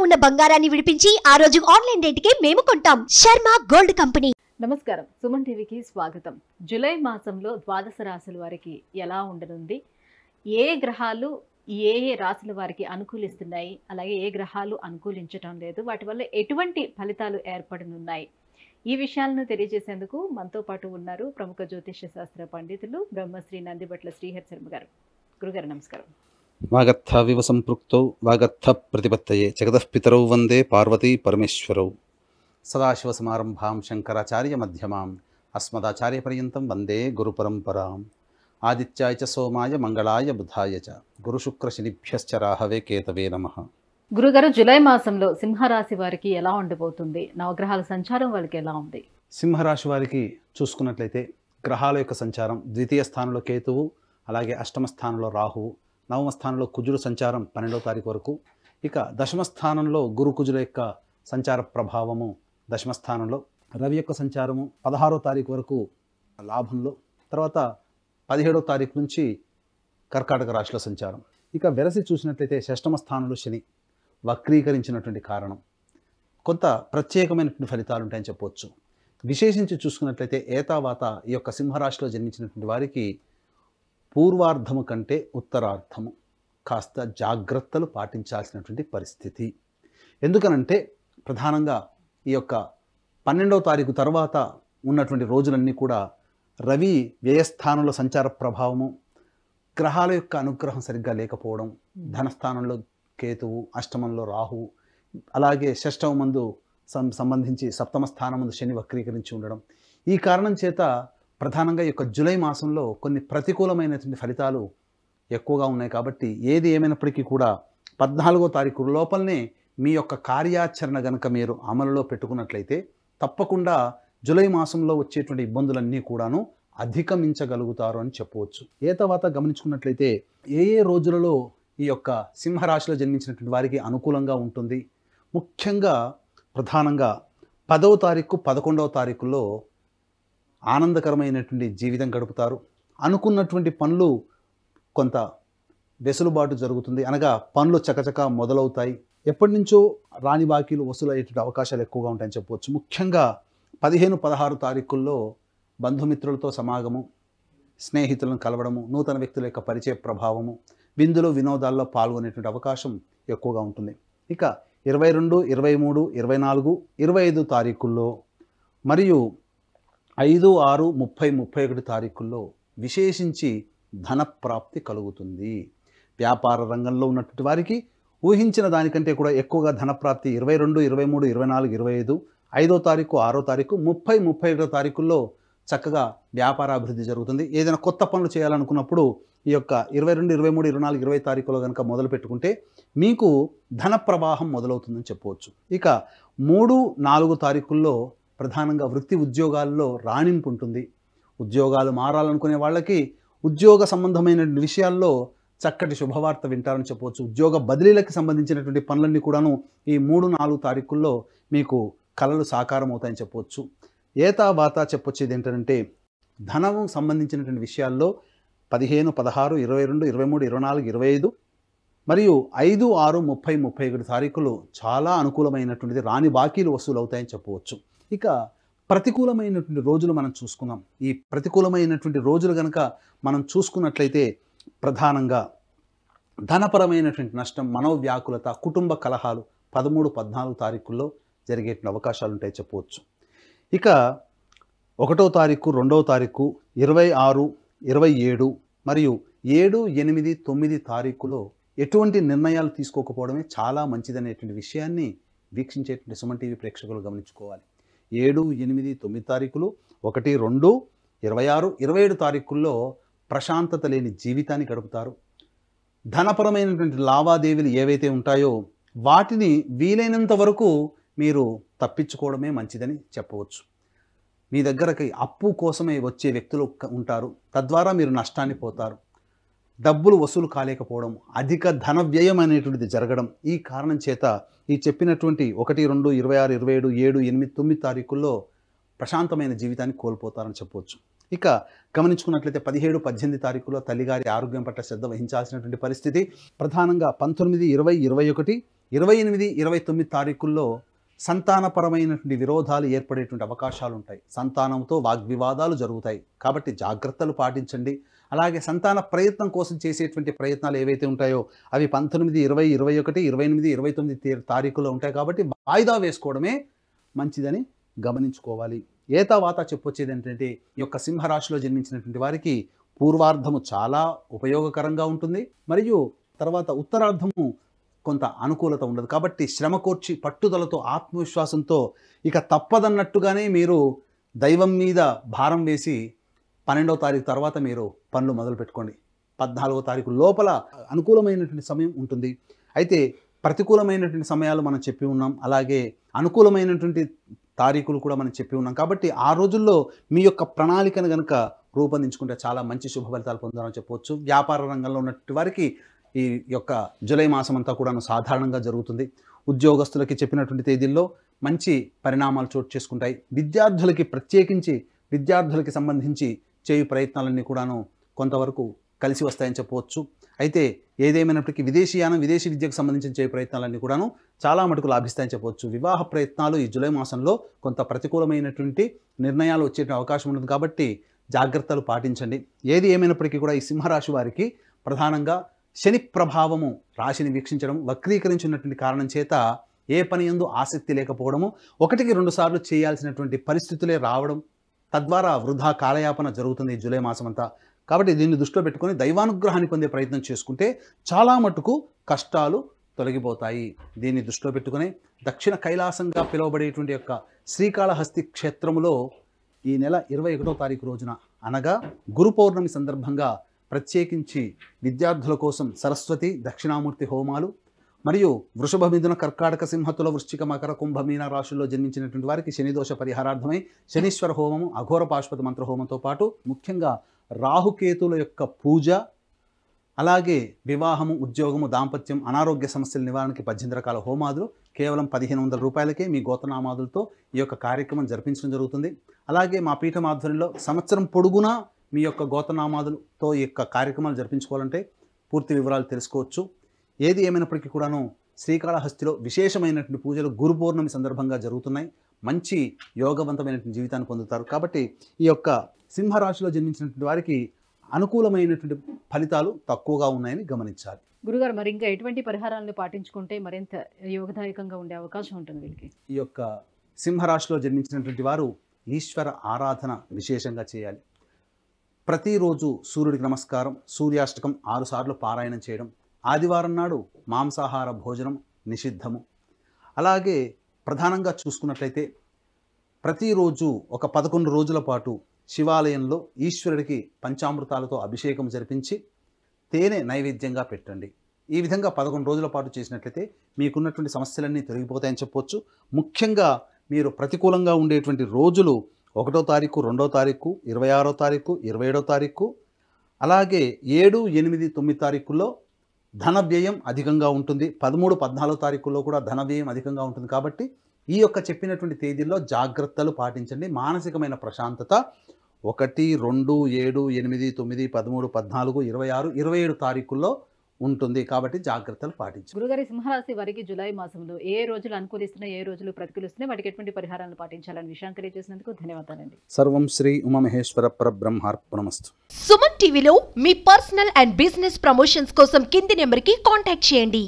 ఉన్న బంగారాన్ని విడిపించి ఆ రోజు ఆన్లైన్ రేటుకే మేము కొంటాం. Sharma gold company. నమస్కారం, సుమన్ టీవీకి స్వాగతం. జూలై మాసంలో ద్వాదశ రాశుల వారికి ఎలా ఉండనుంది, ఏ గ్రహాలు ఏ రాశుల వారికి అనుకూలిస్తున్నాయి, అలాగే ఏ గ్రహాలు అనుకూలించటం లేదు, వాటి వల్ల ఎటువంటి ఫలితాలు ఏర్పడనున్నాయి, ఈ విషయాలను తెలియజేసేందుకు మనతో పాటు ఉన్నారు ప్రముఖ జ్యోతిష్య శాస్త్ర పండితులు బ్రహ్మశ్రీ నందిబట్ల శ్రీహరి శర్మ గారు. గురుగారు నమస్కారం. వాగర్థావివ సంపృక్తౌ వాగర్థ ప్రతిపత్తయే జగతః పితరౌ వందే పార్వతీ పరమేశ్వరౌ. సదాశివసమారంభాం శంకరాచార్య మధ్యమాం అస్మదాచార్య పర్యంతం వందే గురుపరంపరాం. ఆదిత్యాయ చ సోమాయ మంగళాయ బుధాయ చ గురుశుక్ర శనిభ్యశ్చ రాహవే కేతవే నమః. గురుగారు, జూలై మాసంలో సింహరాశి వారికి ఎలా ఉండబోతుంది? నవగ్రహాల సంచారం వాళ్ళకి ఎలా ఉంది? సింహరాశి వారికి చూసుకున్నట్లయితే గ్రహాల యొక్క సంచారం ద్వితీయ స్థానంలో కేతువు, అలాగే అష్టమ స్థానంలో రాహువు, నవమ స్థానంలో కుజుడు సంచారం 12వ తారీఖు వరకు. ఇక దశమ స్థానంలో గురు కుజుల యొక్క సంచార ప్రభావము దశమ స్థానంలో, రవి యొక్క సంచారము 16వ తారీఖు వరకు లాభంలో, తర్వాత 17వ తారీఖు నుంచి కర్కాటక రాశిలో సంచారం. ఇక వెరసి చూసినట్లయితే షష్టమ స్థానంలో శని వక్రీకరించినటువంటి కారణం కొంత ప్రత్యేకమైనటువంటి ఫలితాలు ఉంటాయని చెప్పవచ్చు. విశేషించి చూసుకున్నట్లయితే ఏతావాత ఈ యొక్క సింహరాశిలో జన్మించినటువంటి వారికి పూర్వార్ధము కంటే ఉత్తరార్ధము కాస్త జాగ్రత్తలు పాటించాల్సినటువంటి పరిస్థితి. ఎందుకనంటే ప్రధానంగా ఈ యొక్క 12వ తారీఖు తర్వాత ఉన్నటువంటి రోజులన్నీ కూడా రవి వ్యయస్థానంలో సంచార ప్రభావము, గ్రహాల యొక్క అనుగ్రహం సరిగ్గా లేకపోవడం, ధనస్థానంలో కేతువు, అష్టమంలో రాహువు, అలాగే షష్టమ మందు సంబంధించి సప్తమ స్థానం ముందు శని వక్రీకరించి ఉండడం, ఈ కారణం చేత ప్రధానంగా ఈ యొక్క జూలై మాసంలో కొన్ని ప్రతికూలమైనటువంటి ఫలితాలు ఎక్కువగా ఉన్నాయి. కాబట్టి ఏది ఏమైనప్పటికీ కూడా 14వ తారీఖు లోపలనే మీ యొక్క కార్యాచరణ గనక మీరు అమలులో పెట్టుకున్నట్లయితే తప్పకుండా జూలై మాసంలో వచ్చేటువంటి ఇబ్బందులన్నీ కూడాను అధిగమించగలుగుతారు అని చెప్పవచ్చు. ఏ తర్వాత గమనించుకున్నట్లయితే ఏ ఏ రోజులలో ఈ యొక్క సింహరాశిలో జన్మించినటువంటి వారికి అనుకూలంగా ఉంటుంది, ముఖ్యంగా ప్రధానంగా 10వ తారీఖు 11వ తారీఖుల్లో ఆనందకరమైనటువంటి జీవితం గడుపుతారు. అనుకున్నటువంటి పనులు కొంత వెసులుబాటు జరుగుతుంది, అనగా పనులు చకచక మొదలవుతాయి. ఎప్పటి నుంచో రాని బాకీలు వసూలయ్యేటువంటి అవకాశాలు ఎక్కువగా ఉంటాయని చెప్పవచ్చు. ముఖ్యంగా 15, 16 తారీఖుల్లో బంధుమిత్రులతో సమాగము, స్నేహితులను కలవడము, నూతన వ్యక్తుల యొక్క పరిచయ ప్రభావము, విందులు వినోదాల్లో పాల్గొనేటువంటి అవకాశం ఎక్కువగా ఉంటుంది. ఇక 22, 23, 24, 25 తారీఖుల్లో మరియు 5, 6, 30, 31 తారీఖుల్లో విశేషించి ధన ప్రాప్తి కలుగుతుంది. వ్యాపార రంగంలో ఉన్నటువంటి వారికి ఊహించిన దానికంటే కూడా ఎక్కువగా ధనప్రాప్తి 22, 23, 24, 25, 5వ తారీఖు, 6వ తారీఖు, 30, 31 తారీఖుల్లో చక్కగా వ్యాపారాభివృద్ధి జరుగుతుంది. ఏదైనా కొత్త పనులు చేయాలనుకున్నప్పుడు ఈ యొక్క 22, 23, 24, 20 తారీఖులో కనుక మొదలు పెట్టుకుంటే మీకు ధన ప్రవాహం మొదలవుతుందని చెప్పవచ్చు. ఇక 3, 4 తారీఖుల్లో ప్రధానంగా వృత్తి ఉద్యోగాల్లో రాణింపు ఉంటుంది. ఉద్యోగాలు మారాలనుకునే వాళ్ళకి ఉద్యోగ సంబంధమైన విషయాల్లో చక్కటి శుభవార్త వింటారని చెప్పవచ్చు. ఉద్యోగ బదిలీలకు సంబంధించినటువంటి పనులన్నీ కూడాను ఈ 3, 4 తారీఖుల్లో మీకు కలలు సాకారం అవుతాయని చెప్పవచ్చు. ఏతావాత చెప్పొచ్చేది ఏంటంటే ధనము సంబంధించినటువంటి విషయాల్లో 15, 16, 22, 23, 24, 25 మరియు 5, 6, 30, 31 తారీఖులు చాలా అనుకూలమైనటువంటిది. రాని బాకీలు వసూలు అవుతాయని చెప్పవచ్చు. ఇక ప్రతికూలమైనటువంటి రోజులు మనం చూసుకున్నాం. ఈ ప్రతికూలమైనటువంటి రోజులు కనుక మనం చూసుకున్నట్లయితే ప్రధానంగా ధనపరమైనటువంటి నష్టం, మనోవ్యాకులత, కుటుంబ కలహాలు 13, 14 తారీఖుల్లో జరిగేటువంటి అవకాశాలు ఉంటాయి చెప్పవచ్చు. ఇక 1వ తారీఖు, 2వ తారీఖు, 26, 27 మరియు 7, 8, 9 తారీఖులో ఎటువంటి నిర్ణయాలు తీసుకోకపోవడమే చాలా మంచిదనేటువంటి విషయాన్ని వీక్షించేటువంటి సుమన్ టీవీ ప్రేక్షకులు గమనించుకోవాలి. 7, 8, 9 తారీఖులు, 1, 2, 26, 27 తారీఖుల్లో ప్రశాంతత లేని జీవితాన్ని గడుపుతారు. ధనపరమైనటువంటి లావాదేవీలు ఏవైతే ఉంటాయో వాటిని వీలైనంత వరకు మీరు తప్పించుకోవడమే మంచిదని చెప్పవచ్చు. మీ దగ్గరకి అప్పు కోసమే వచ్చే వ్యక్తులు ఉంటారు, తద్వారా మీరు నష్టాన్ని పోతారు. డబ్బులు వసూలు కాలేకపోవడం, అధిక ధన వ్యయం అనేటువంటిది జరగడం, ఈ కారణం చేత ఈ చెప్పినటువంటి 1, 2, 26, 27, 7, 8, 9 తారీఖుల్లో ప్రశాంతమైన జీవితాన్ని కోల్పోతారని చెప్పవచ్చు. ఇక గమనించుకున్నట్లయితే 17, 18 తారీఖుల్లో తల్లిగారి ఆరోగ్యం పట్ల శ్రద్ధ వహించాల్సినటువంటి పరిస్థితి. ప్రధానంగా 19, 20, 21, 28, 29 తారీఖుల్లో సంతానపరమైనటువంటి విరోధాలు ఏర్పడేటువంటి అవకాశాలు ఉంటాయి. సంతానంతో వాగ్వివాదాలు జరుగుతాయి. కాబట్టి జాగ్రత్తలు పాటించండి. అలాగే సంతాన ప్రయత్నం కోసం చేసేటువంటి ప్రయత్నాలు ఏవైతే ఉంటాయో అవి 19, 20, 21, 28, 29 తారీఖులో ఉంటాయి. కాబట్టి వాయిదా వేసుకోవడమే మంచిదని గమనించుకోవాలి. ఏతావాత చెప్పొచ్చేది ఏంటంటే ఈ యొక్క సింహరాశిలో జన్మించినటువంటి వారికి పూర్వార్ధము చాలా ఉపయోగకరంగా ఉంటుంది. మరియు తర్వాత ఉత్తరార్ధము కొంత అనుకూలత ఉండదు. కాబట్టి శ్రమ కోర్చి పట్టుదలతో ఆత్మవిశ్వాసంతో ఇక తప్పదన్నట్టుగానే మీరు దైవం మీద భారం వేసి 12వ తారీఖు తర్వాత మీరు పనులు మొదలు పెట్టుకోండి. 14వ తారీఖు లోపల అనుకూలమైనటువంటి సమయం ఉంటుంది. అయితే ప్రతికూలమైనటువంటి సమయాలు మనం చెప్పి ఉన్నాం. అలాగే అనుకూలమైనటువంటి తారీఖులు కూడా మనం చెప్పి ఉన్నాం. కాబట్టి ఆ రోజుల్లో మీ యొక్క ప్రణాళికను కనుక రూపొందించుకుంటే చాలా మంచి శుభ ఫలితాలు పొందాలని చెప్పవచ్చు. వ్యాపార రంగంలో ఉన్నటువంటి వారికి ఈ యొక్క జూలై మాసం అంతా కూడా సాధారణంగా జరుగుతుంది. ఉద్యోగస్తులకి చెప్పినటువంటి తేదీల్లో మంచి పరిణామాలు చోటు చేసుకుంటాయి. విద్యార్థులకి ప్రత్యేకించి విద్యార్థులకి సంబంధించి చేయు ప్రయత్నాలన్నీ కూడాను కొంతవరకు కలిసి వస్తాయని చెప్పవచ్చు. అయితే ఏదేమైనప్పటికీ విదేశీయానం విదేశీ విద్యకు సంబంధించిన చేయు ప్రయత్నాలన్నీ కూడాను చాలా మటుకు లాభిస్తాయని చెప్పవచ్చు. వివాహ ప్రయత్నాలు ఈ జూలై మాసంలో కొంత ప్రతికూలమైనటువంటి నిర్ణయాలు వచ్చే అవకాశం ఉంటుంది. కాబట్టి జాగ్రత్తలు పాటించండి. ఏది ఏమైనప్పటికీ కూడా ఈ సింహరాశి వారికి ప్రధానంగా శని ప్రభావము రాశిని వీక్షించడం, వక్రీకరించినటువంటి కారణం చేత ఏ పని యందు ఆసక్తి లేకపోవడము, 1కి 2 సార్లు చేయాల్సినటువంటి పరిస్థితులే రావడం, తద్వారా వృధా కాలయాపన జరుగుతుంది ఈ జూలై మాసం అంతా. కాబట్టి దీన్ని దృష్టిలో పెట్టుకొని దైవానుగ్రహాన్ని పొందే ప్రయత్నం చేసుకుంటే చాలా మటుకు కష్టాలు తొలగిపోతాయి. దీన్ని దృష్టిలో పెట్టుకుని దక్షిణ కైలాసంగా పిలువబడేటువంటి యొక్క శ్రీకాళహస్తి క్షేత్రములో ఈ నెల 21వ తారీఖు రోజున అనగా గురు పౌర్ణమి సందర్భంగా ప్రత్యేకించి విద్యార్థుల కోసం సరస్వతి దక్షిణామూర్తి హోమాలు మరియు వృషభ మిథున కర్కాటక సింహతుల వృశ్చిక మకర కుంభ మీన రాశుల్లో జన్మించినటువంటి వారికి శనిదోష పరిహారార్థమై శనీశ్వర హోమము, అఘోర పాశుపత మంత్ర హోమంతో పాటు ముఖ్యంగా రాహుకేతుల యొక్క పూజ, అలాగే వివాహము, ఉద్యోగము, దాంపత్యం, అనారోగ్య సమస్యల నివారణకి 18 రకాల హోమాదులు కేవలం 1500 రూపాయలకే మీ గోతనామాదులతో ఈ యొక్క కార్యక్రమం జరిపించడం జరుగుతుంది. అలాగే మా పీఠం ఆధ్వర్యంలో సంవత్సరం పొడుగునా మీ యొక్క గోతనామాదులతో ఈ యొక్క కార్యక్రమాలు జరిపించుకోవాలంటే పూర్తి వివరాలు తెలుసుకోవచ్చు. ఏది ఏమైనప్పటికీ కూడాను శ్రీకాళహస్తిలో విశేషమైనటువంటి పూజలు గురు పౌర్ణమి సందర్భంగా జరుగుతున్నాయి. మంచి యోగవంతమైనటువంటి జీవితాన్ని పొందుతారు. కాబట్టి ఈ యొక్క సింహరాశిలో జన్మించినటువంటి వారికి అనుకూలమైనటువంటి ఫలితాలు తక్కువగా ఉన్నాయని గమనించాలి. గురుగారు, మరి ఇంకా ఎటువంటి పరిహారాలను పాటించుకుంటే మరింత యోగదాయకంగా ఉండే అవకాశం ఉంటుంది వీళ్ళకి? ఈ యొక్క సింహరాశిలో జన్మించినటువంటి వారు ఈశ్వర ఆరాధన విశేషంగా చేయాలి. ప్రతిరోజు సూర్యుడికి నమస్కారం, సూర్యాష్టకం 6 సార్లు పారాయణం చేయడం, ఆదివారం నాడు మాంసాహార భోజనం నిషిద్ధము. అలాగే ప్రధానంగా చూసుకున్నట్లయితే ప్రతిరోజు ఒక 11 రోజుల పాటు శివాలయంలో ఈశ్వరుడికి పంచామృతాలతో అభిషేకం జరిపించి తేనె నైవేద్యంగా పెట్టండి. ఈ విధంగా 11 రోజుల పాటు చేసినట్లయితే మీకున్నటువంటి సమస్యలన్నీ తొలగిపోతాయని చెప్పవచ్చు. ముఖ్యంగా మీరు ప్రతికూలంగా ఉండేటువంటి రోజులు 1వ తారీఖు, 2వ తారీఖు, 26వ తారీఖు, 27వ తారీఖు, అలాగే 7, 8, 9 తారీఖుల్లో ధన వ్యయం అధికంగా ఉంటుంది. 13, 14వ తారీఖుల్లో కూడా ధన వ్యయం అధికంగా ఉంటుంది. కాబట్టి ఈ యొక్క చెప్పినటువంటి తేదీల్లో జాగ్రత్తలు పాటించండి. మానసికమైన ప్రశాంతత 1, 2, 7, 8, 9, 13, 14, 26, 27 తారీఖుల్లో ఉంటుంది. కాబట్టి జాగ్రత్తలు పాటించండి. గురుగారి, సింహరాశి వారికి జూలై మాసంలో ఏ రోజులు అనుకూలిస్తున్నాయి, ఏ రోజులు ప్రతికూలిస్తున్నాయి, వాటికి ఎటువంటి పరిహారాలను పాటించాలని విషయాన్ని తెలియజేసినందుకు ధన్యవాదాలండి. సర్వం శ్రీ ఉమామహేశ్వర పరబ్రహ్మార్పణమస్తు. సుమన్ టీవీలో మీ పర్సనల్ అండ్ బిజినెస్ ప్రమోషన్స్ కోసం కింది నెంబర్కి కాంటాక్ట్ చేయండి.